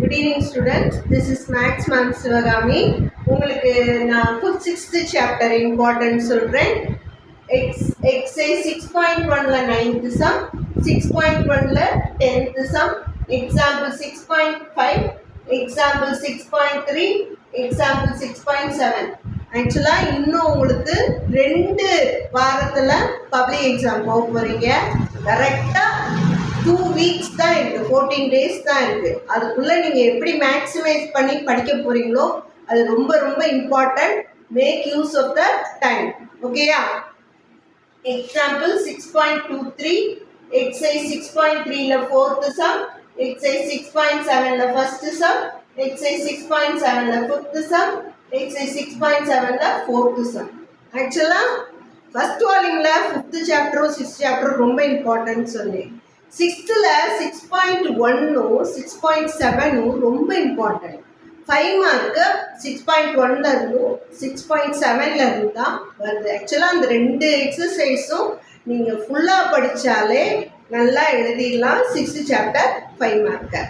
Good evening students, this is Max Ma'am Sivagami. உங்களுக்கு நான் 6th chapter important சொல்றேன். Exercise 6.1ல 9th sum, 6.1ல 10th sum, example 6.5, example 6.3, example 6.7. ஆக்சுவலா இன்னும் உங்களுக்கு 2 வாரத்துல பப்ளிக் எக்ஸாம் போக போறீங்க. கரெக்டா 2 weeks தான் இருக்கு, 14 days தான் இருக்கு. அதுக்குள்ள நீங்க எப்படி மேக்ஸிமைஸ் பண்ணி படிக்க போறீங்களோ அது ரொம்ப ரொம்ப important. Make use of the time. ஓகேயா? எக்ஸாம்பிள் 6.23, எக்ஸசைஸ் 6.3ல 4th சம், எக்ஸசைஸ் 6.7ல ஃபர்ஸ்ட் சம், எக்ஸசைஸ் 6.7ல 5th சம், எக்ஸசைஸ் 6.7ல 4th சம். ஆக்சுவலா ஃபர்ஸ்ட் வால்யூம்ல 5th சாப்டரும் 6th சாப்டரும் ரொம்ப இம்பார்ட்டன்ட் சொன்னேன். 6th 6.1 6.7 ரொம்ப இம்பார்ட்டன்ட். 5 மார்க்கு 6.1ல இருந்தும் 6.7ல இருந்து தான் வருது. ஆக்சுவலாக அந்த 2 எக்ஸசைஸும் நீங்கள் ஃபுல்லாக படித்தாலே நல்லா எழுதிடலாம் 6th சாப்டர் 5 மார்க்கு.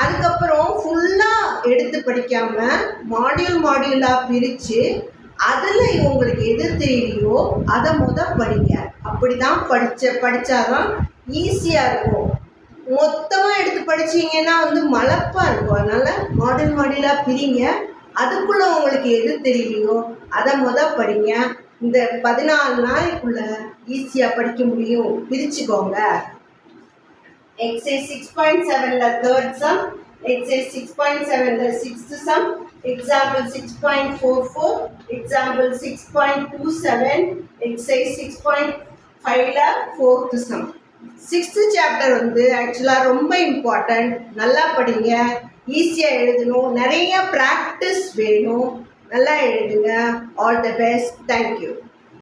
அதுக்கப்புறம் ஃபுல்லாக எடுத்து படிக்காமல் மாடியூலாக பிரித்து அதில் உங்களுக்கு எது தெரியலையோ அதை படிங்க. அப்படி தான் படித்தாதான் ஈஸியாக இருக்கும். மொத்தமாக எடுத்து படிச்சிங்கன்னா மலப்பாக இருக்கும். அதனால் மாடியூலாக பிரிங்க. அதுக்குள்ளே உங்களுக்கு எது தெரியலையோ அதை படிங்க. இந்த 14 நாளைக்குள்ள ஈஸியாக படிக்க முடியும். பிரிச்சுக்கோங்க. எக்ஸசைஸ் 6.7ல 3rd சம், எக்ஸசைஸ் 6.7ல 6th sum, example 6.44, example 6.27, exercise 6.5ல 4th சம். 6th சாப்டர் ஆக்சுவலாக ரொம்ப இம்பார்ட்டன்ட். நல்லா படிங்க, ஈஸியாக எழுதணும், நிறைய ப்ராக்டிஸ் வேணும். நல்லா எழுதுங்க. All the best. தேங்க்யூ.